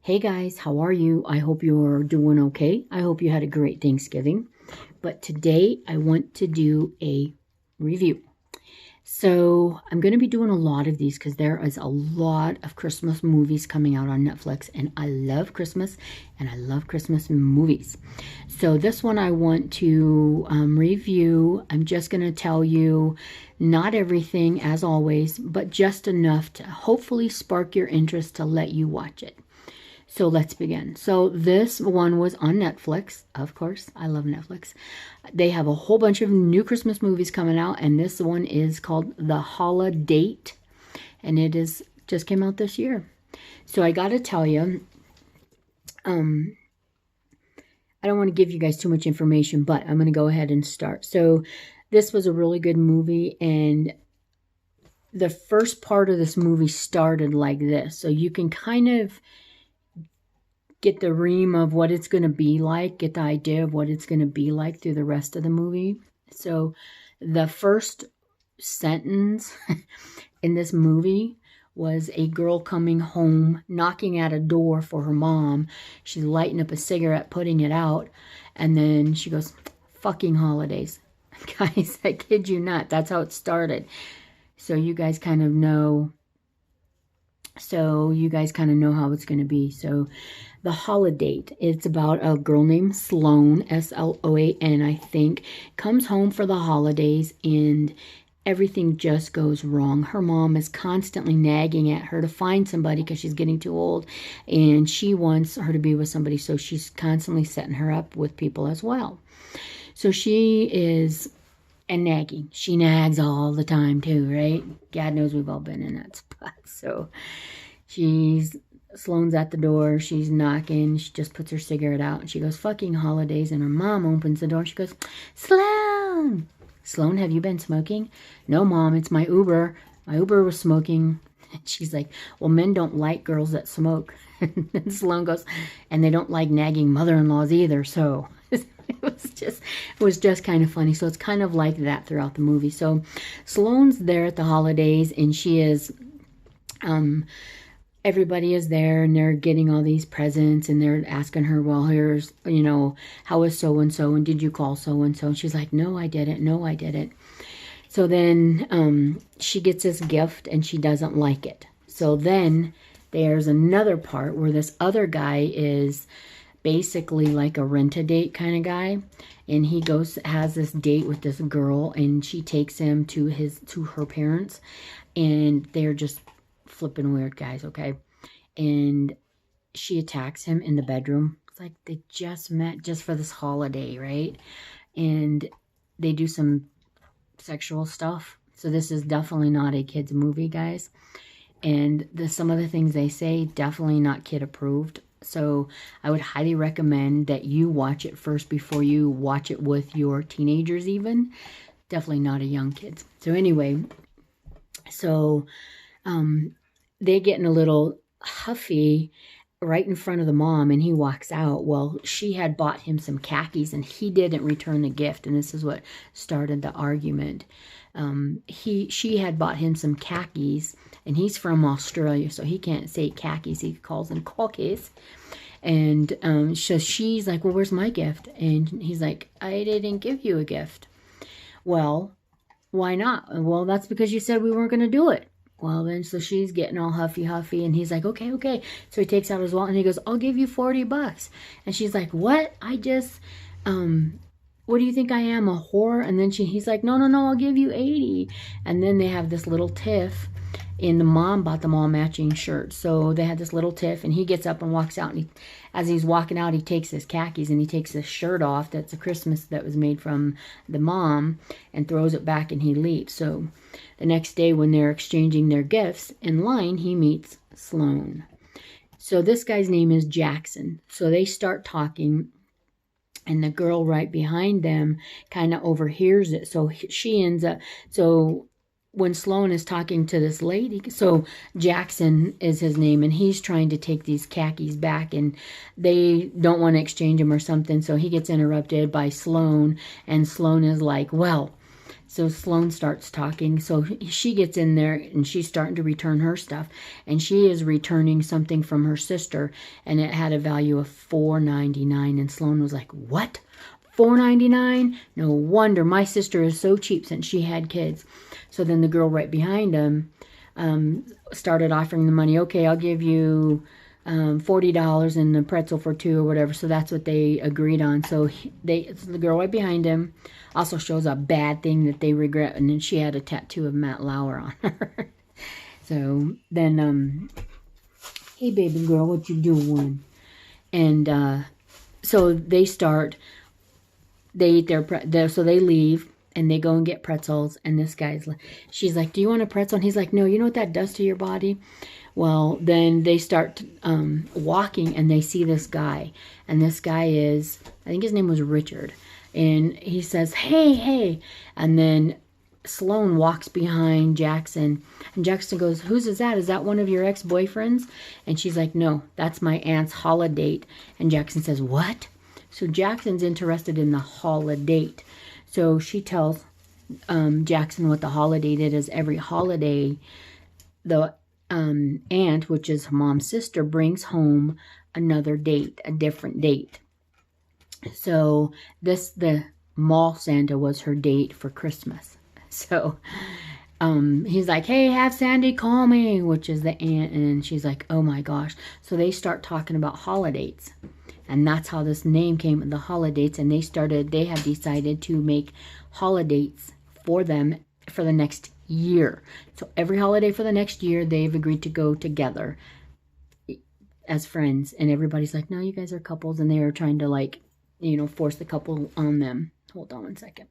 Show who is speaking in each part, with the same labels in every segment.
Speaker 1: Hey guys, how are you? I hope you're doing okay. I hope you had a great Thanksgiving. But today I want to do a review. So I'm going to be doing a lot of these because there is a lot of Christmas movies coming out on Netflix, and I love Christmas and I love Christmas movies. So this one I want to review. I'm just going to tell you not everything as always, but just enough to hopefully spark your interest to let you watch it. So let's begin. So this one was on Netflix. Of course, I love Netflix. They have a whole bunch of new Christmas movies coming out, and this one is called The Holidate, and it is just came out this year. So I got to tell you, I don't want to give you guys too much information, but I'm going to go ahead and start. So this was a really good movie, and the first part of this movie started like this. So you can kind of get the ream of what it's going to be like, get the idea of what it's going to be like through the rest of the movie. So the first sentence in this movie was a girl coming home, knocking at a door for her mom. She's lighting up a cigarette, putting it out, and then she goes, "Fucking holidays." Guys, I kid you not. That's how it started. So you guys kind of know how it's going to be. So The Holidate, it's about a girl named Sloan, Sloan, I think, comes home for the holidays and everything just goes wrong. Her mom is constantly nagging at her to find somebody because she's getting too old and she wants her to be with somebody, so she's constantly setting her up with people as well. So she is and nagging. She nags all the time too, right? God knows we've all been in that spot. So Sloane's at the door. She's knocking. She just puts her cigarette out and she goes, "Fucking holidays." And her mom opens the door. She goes, "Sloan! Sloan, have you been smoking?" "No, Mom, it's my Uber. My Uber was smoking." She's like, "Well, men don't like girls that smoke." And Sloan goes, "And they don't like nagging mother-in-laws either." So it was just kind of funny. So it's kind of like that throughout the movie. So Sloane's there at the holidays and she is everybody is there and they're getting all these presents and they're asking her, "Well, here's, how is so-and-so and did you call so-and-so?" And she's like, "No, I didn't. No, I didn't." So then she gets this gift and she doesn't like it. So then there's another part where this other guy is basically like a rent-a-date kind of guy, and he has this date with this girl and she takes him to her parents, and they're just flipping weird guys, okay? And she attacks him in the bedroom. It's like they just met just for this holiday, right? And they do some sexual stuff. So this is definitely not a kid's movie, guys. And some of the things they say, definitely not kid approved. So I would highly recommend that you watch it first before you watch it with your teenagers even. Definitely not a young kids. So anyway, so they getting a little huffy right in front of the mom, and he walks out. Well, she had bought him some khakis and he didn't return the gift, and this is what started the argument. She had bought him some khakis, and he's from Australia, so he can't say khakis, he calls them khakis. And so she's like, "Well, where's my gift?" And he's like, "I didn't give you a gift." "Well, why not?" "Well, that's because you said we weren't going to do it." Well, then, so she's getting all huffy, and he's like, okay. So he takes out his wallet and he goes, "I'll give you $40. And she's like, "What? What do you think I am, a whore?" And then he's like, no, I'll give you 80. And then they have this little tiff, and the mom bought them all matching shirts. So they had this little tiff, and he gets up and walks out, and as he's walking out, he takes his khakis and he takes his shirt off that's a Christmas that was made from the mom and throws it back, and he leaves. So the next day when they're exchanging their gifts in line, he meets Sloan. So this guy's name is Jackson. So they start talking, and the girl right behind them kind of overhears it. So she ends up, so when Sloan is talking to this lady, so Jackson is his name, and he's trying to take these khakis back, and they don't want to exchange them or something. So he gets interrupted by Sloan, and Sloan is like, "Well, So Sloane starts talking. So she gets in there and she's starting to return her stuff. And she is returning something from her sister. And it had a value of $4.99. And Sloane was like, what? $4.99? No wonder my sister is so cheap since she had kids. So then the girl right behind him started offering the money. Okay, I'll give you $40 and the pretzel for 2 or whatever. So that's what they agreed on. So the girl right behind him also shows a bad thing that they regret, and then she had a tattoo of Matt Lauer on her. So then, hey baby girl, what you doing? And so they eat so they leave. And they go and get pretzels. And this she's like, do you want a pretzel? And he's like, no, you know what that does to your body? Well, then they start walking and they see this guy. And this guy is, I think his name was Richard. And he says, hey, hey. And then Sloane walks behind Jackson. And Jackson goes, whose is that? Is that one of your ex-boyfriends? And she's like, no, that's my aunt's Holidate. And Jackson says, what? So Jackson's interested in the Holidate. So she tells Jackson what the Holidate is. Every holiday, the aunt, which is her mom's sister, brings home another date, a different date. So the mall Santa was her date for Christmas. So he's like, hey, have Sandy call me, which is the aunt. And she's like, oh my gosh. So they start talking about holidates. And that's how this name came, the Holidates. And they have decided to make holidates for them for the next year. So every holiday for the next year, they've agreed to go together as friends. And everybody's like, no, you guys are couples. And they are trying to, like, you know, force the couple on them. Hold on one second.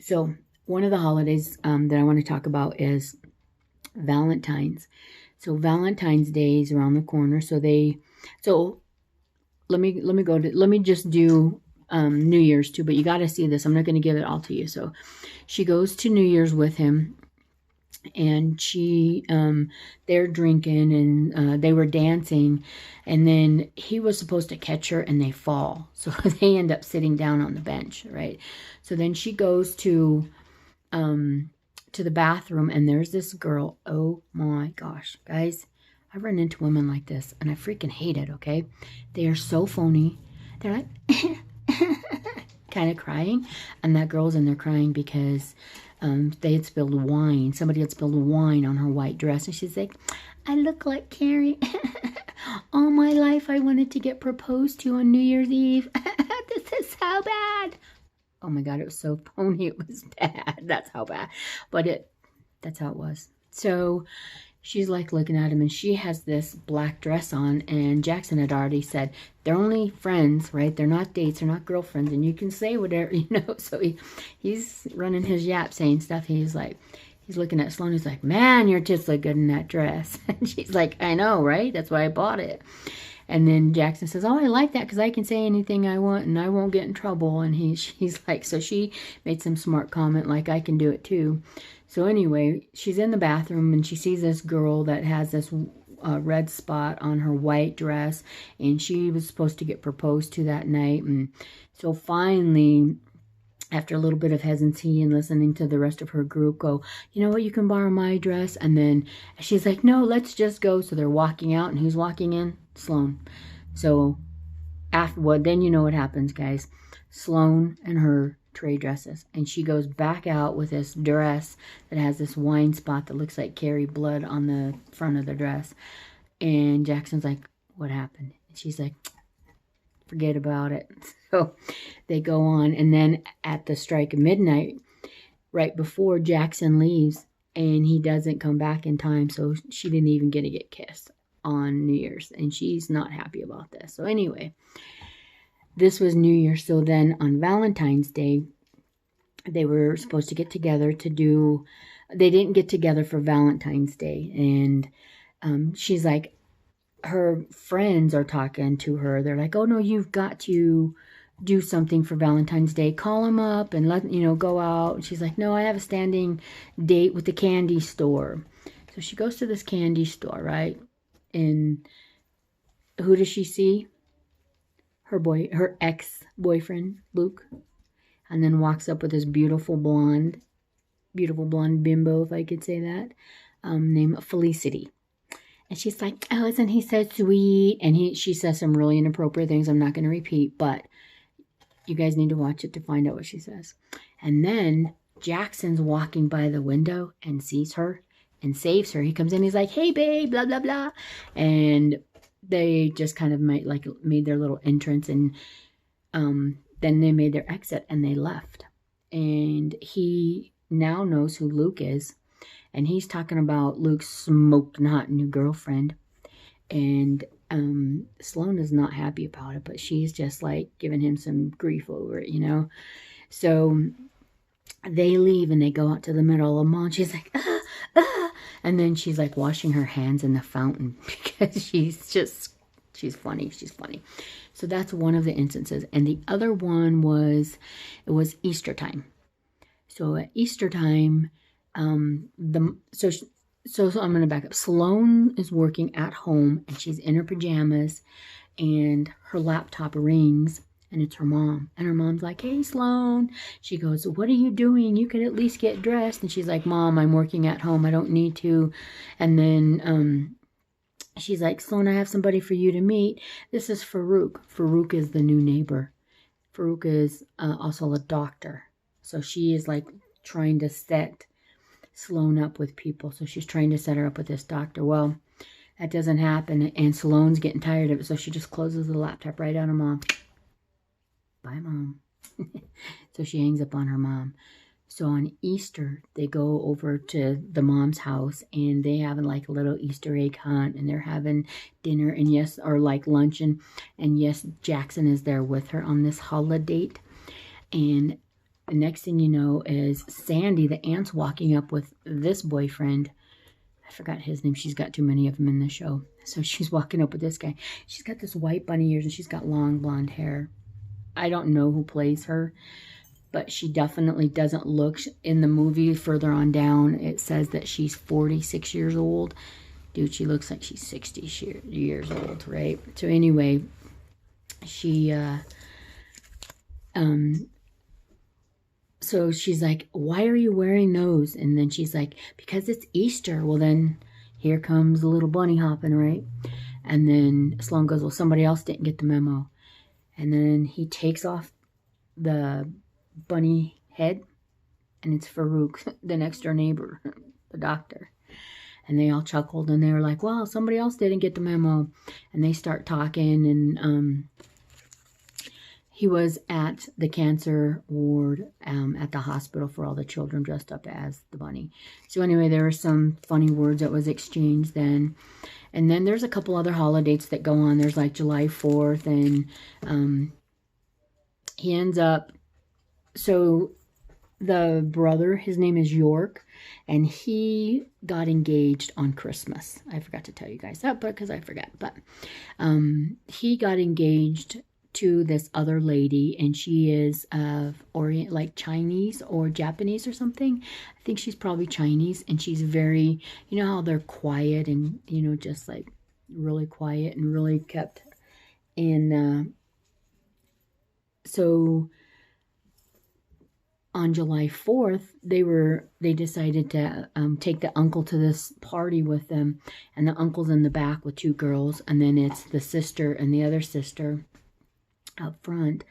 Speaker 1: So one of the holidays that I want to talk about is Valentine's. So Valentine's Day is around the corner. So let me just do New Year's too, but you got to see this. I'm not going to give it all to you. So she goes to New Year's with him, and they're drinking, and they were dancing, and then he was supposed to catch her, and they fall. So they end up sitting down on the bench, right? So then she goes to the bathroom, and there's this girl. Oh my gosh, guys, I run into women like this and I freaking hate it. Okay, they are so phony. They're like kind of crying, and that girl's in there crying because they had spilled wine. Somebody had spilled wine on her white dress, and she's like, I look like Carrie. All my life I wanted to get proposed to on New Year's Eve. This is so bad. Oh my God, it was so phony. It was bad. That's how bad. But that's how it was. So she's like looking at him, and she has this black dress on, and Jackson had already said, they're only friends, right? They're not dates. They're not girlfriends, and you can say whatever, you know. So he's running his yap saying stuff. He's looking at Sloane. He's like, man, your tits look good in that dress. And she's like, I know, right? That's why I bought it. And then Jackson says, oh, I like that because I can say anything I want and I won't get in trouble. And he's like, so she made some smart comment like, I can do it too. So anyway, she's in the bathroom, and she sees this girl that has this red spot on her white dress. And she was supposed to get proposed to that night. And so finally, after a little bit of hesitancy and listening to the rest of her group go, you know what, you can borrow my dress. And then she's like, no, let's just go. So they're walking out, and who's walking in? Sloane. So then you know what happens, guys. Sloane and her trade dresses, and she goes back out with this dress that has this wine spot that looks like Carrie blood on the front of the dress. And Jackson's like, what happened? And she's like, forget about it. So they go on, and then at the strike of midnight, right before Jackson leaves, and he doesn't come back in time, so she didn't even get to get kissed on New Year's, and she's not happy about this. So anyway, this was New Year's. So then on Valentine's Day, they were supposed to get together they didn't get together for Valentine's Day. And she's like, her friends are talking to her. They're like, oh no, you've got to do something for Valentine's Day. Call them up and go out. And she's like, no, I have a standing date with the candy store. So she goes to this candy store, right? And who does she see? Her ex-boyfriend, Luke. and then walks up with this beautiful blonde bimbo, if I could say that, named Felicity. And she's like, oh, isn't he so sweet? And she says some really inappropriate things I'm not going to repeat, but you guys need to watch it to find out what she says. And then Jackson's walking by the window and sees her and saves her. He comes in, he's like, hey, babe, blah, blah, blah. And they just kind of made their little entrance, and then they made their exit and they left. And he now knows who Luke is. And he's talking about Luke's smoking hot new girlfriend. And Sloane is not happy about it, but she's just like giving him some grief over it, you know. So they leave and they go out to the middle of the mall. And she's like, ah, ah. And then she's like washing her hands in the fountain because she's funny. She's funny. So that's one of the instances. And the other one was, it was Easter time. So at Easter time, so I'm going to back up. Sloane is working at home and she's in her pajamas and her laptop rings and it's her mom. And her mom's like, hey, Sloane. She goes, what are you doing? You could at least get dressed. And she's like, Mom, I'm working at home. I don't need to. And then she's like, Sloane, I have somebody for you to meet. This is Farouk. Farouk is the new neighbor. Farouk is also a doctor. So she is like trying to set Sloane up with people. So she's trying to set her up with this doctor. Well, that doesn't happen. And Sloane's getting tired of it. So she just closes the laptop right on her mom. Bye, Mom. So she hangs up on her mom. So on Easter, they go over to the mom's house and they have like a little Easter egg hunt and they're having dinner and yes, or like luncheon. And yes, Jackson is there with her on this holiday. And the next thing you know is Sandy, the aunt's walking up with this boyfriend. I forgot his name. She's got too many of them in the show. So she's walking up with this guy. She's got this white bunny ears and she's got long blonde hair. I don't know who plays her, but she definitely doesn't look, in the movie further on down, it says that she's 46 years old. Dude, she looks like she's 60 years old, right? So anyway, she, so she's like, why are you wearing those? And then she's like, because it's Easter. Well, then here comes the little bunny hopping, right? And then Sloane goes, well, somebody else didn't get the memo. And then he takes off the bunny head, and it's Farouk, the next door neighbor, the doctor. And they all chuckled, and they were like, well, somebody else didn't get the memo. And they start talking, and he was at the cancer ward at the hospital for all the children dressed up as the bunny. So anyway, there were some funny words that was exchanged then. And then there's a couple other holidays that go on. There's like July 4th, and he ends up, so the brother, his name is York, and he got engaged on Christmas. I forgot to tell you guys that, but because I forgot. But he got engaged to this other lady, and she is of Orient, like Chinese or Japanese or something. I think she's probably Chinese, and she's very, you know how they're quiet and, you know, just like really quiet and really kept in. So on July 4th, they decided to take the uncle to this party with them, and the uncle's in the back with two girls, and then it's the sister and the other sister up front,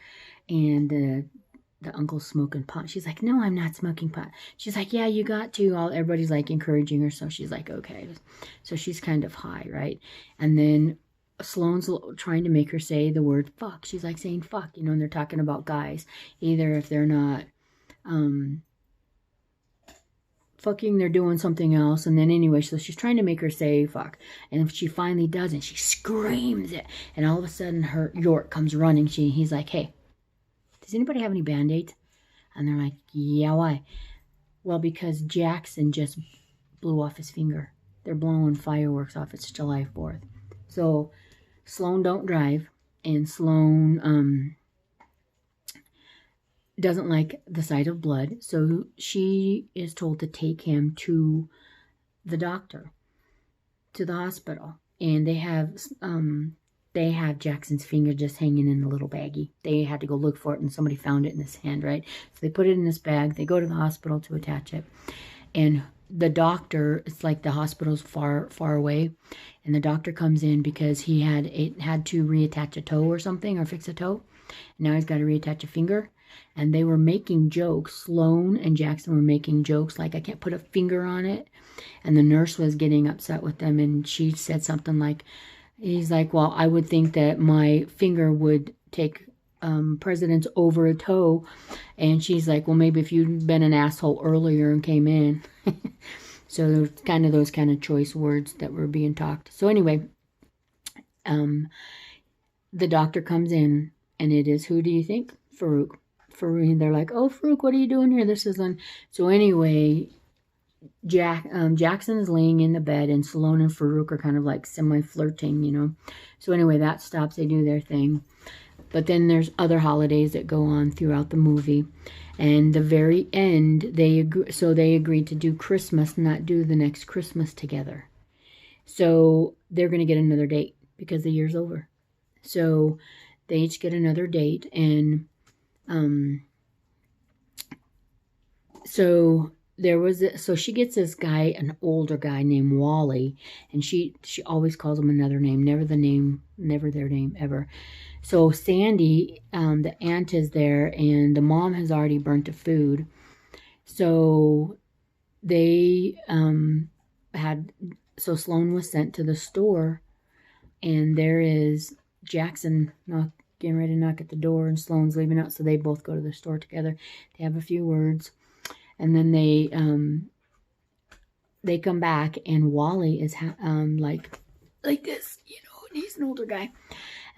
Speaker 1: and the uncle's smoking pot. She's like, no, I'm not smoking pot. She's like, yeah, you got to. Everybody's like encouraging her, so she's like, okay. So she's kind of high, right? And then Sloane's trying to make her say the word fuck. She's like saying fuck, you know, and they're talking about guys. Either if they're not fucking, they're doing something else. And then anyway, so she's trying to make her say fuck. And if she finally doesn't, she screams it. And all of a sudden, York comes running. He's like, hey, does anybody have any Band-Aids? And they're like, yeah, why? Well, because Jackson just blew off his finger. They're blowing fireworks off. It's July 4th. So Sloane don't drive. And Sloane doesn't like the sight of blood, so she is told to take him to the doctor, to the hospital. And they have they have Jackson's finger just hanging in a little baggie. They had to go look for it, and somebody found it in his hand, right? So they put it in this bag. They go to the hospital to attach it. And the doctor, it's like the hospital's far away. And the doctor comes in because he had to reattach a toe or something, or fix a toe. And now he's got to reattach a finger. And they were making jokes. Sloan and Jackson were making jokes like, I can't put a finger on it. And the nurse was getting upset with them. And she said something like, he's like, well, I would think that my finger would take precedence over a toe. And she's like, well, maybe if you'd been an asshole earlier and came in. So there's kind of those kind of choice words that were being talked. So anyway, the doctor comes in, and it is, who do you think? Farouk. Farouk. They're like, oh, Farouk, what are you doing here? This isn't. So anyway, Jackson is laying in the bed, and Sloan and Farouk are kind of like semi-flirting, you know. So anyway, that stops. They do their thing. But then there's other holidays that go on throughout the movie. And the very end, they agreed to do Christmas, not do the next Christmas together. So they're going to get another date because the year's over. So they each get another date. And so she gets this guy, an older guy named Wally. And she always calls him another name, never their name ever. So Sandy, the aunt, is there, and the mom has already burnt the food. So they so Sloan was sent to the store, and there is Jackson getting ready to knock at the door, and Sloan's leaving out. So they both go to the store together. They have a few words, and then they come back, and Wally is like this, you know, and he's an older guy.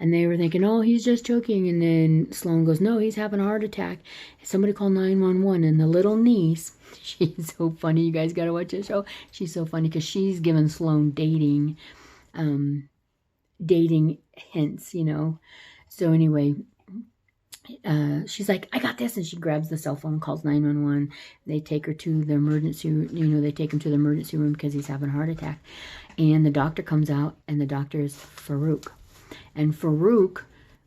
Speaker 1: And they were thinking, oh, he's just choking. And then Sloan goes, no, he's having a heart attack. Somebody call 911. And the little niece, she's so funny. You guys got to watch this show. She's so funny because she's given Sloan dating hints, you know. So anyway, she's like, I got this. And she grabs the cell phone and calls 911. They take her to the emergency, they take him to the emergency room because he's having a heart attack. And the doctor comes out, and the doctor is Farouk. And Farouk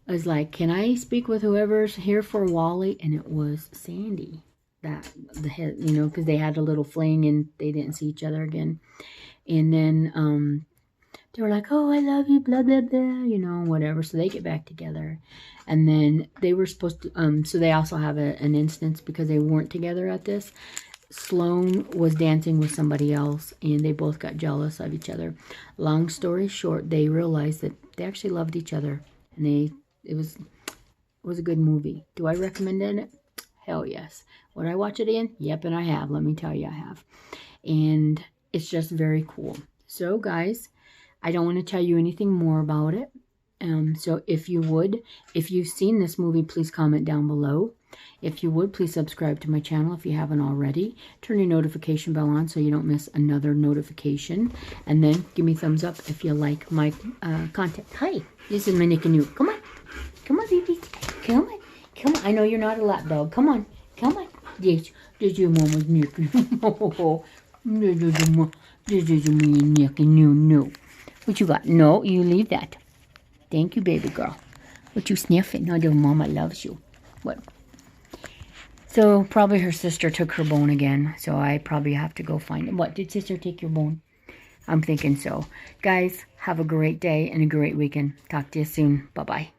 Speaker 1: was like, can I speak with whoever's here for Wally? And it was Sandy, because they had a little fling and they didn't see each other again. And then they were like, oh, I love you, blah, blah, blah, whatever. So they get back together. And then they were supposed to, so they also have an instance because they weren't together at this. Sloan was dancing with somebody else, and they both got jealous of each other. Long story short, they realized that they actually loved each other, and it was a good movie. Do I recommend it? Hell yes. Would I watch it again? Yep, and I have. Let me tell you, I have. And it's just very cool. So, guys, I don't want to tell you anything more about it. So if you've seen this movie, please comment down below. If you would, please subscribe to my channel if you haven't already. Turn your notification bell on so you don't miss another notification. And then give me a thumbs up if you like my content. Hi, this is my Nick and you. Come on. Come on, baby. Come on. Come on. I know you're not a lap dog. Come on. Come on. This is your mama's Nick. This is me and Nick and you. No. What you got? No, you leave that. Thank you, baby girl. What you sniffing? No, your mama loves you. What? So probably her sister took her bone again. So I probably have to go find it. What? Did sister take your bone? I'm thinking so. Guys, have a great day and a great weekend. Talk to you soon. Bye-bye.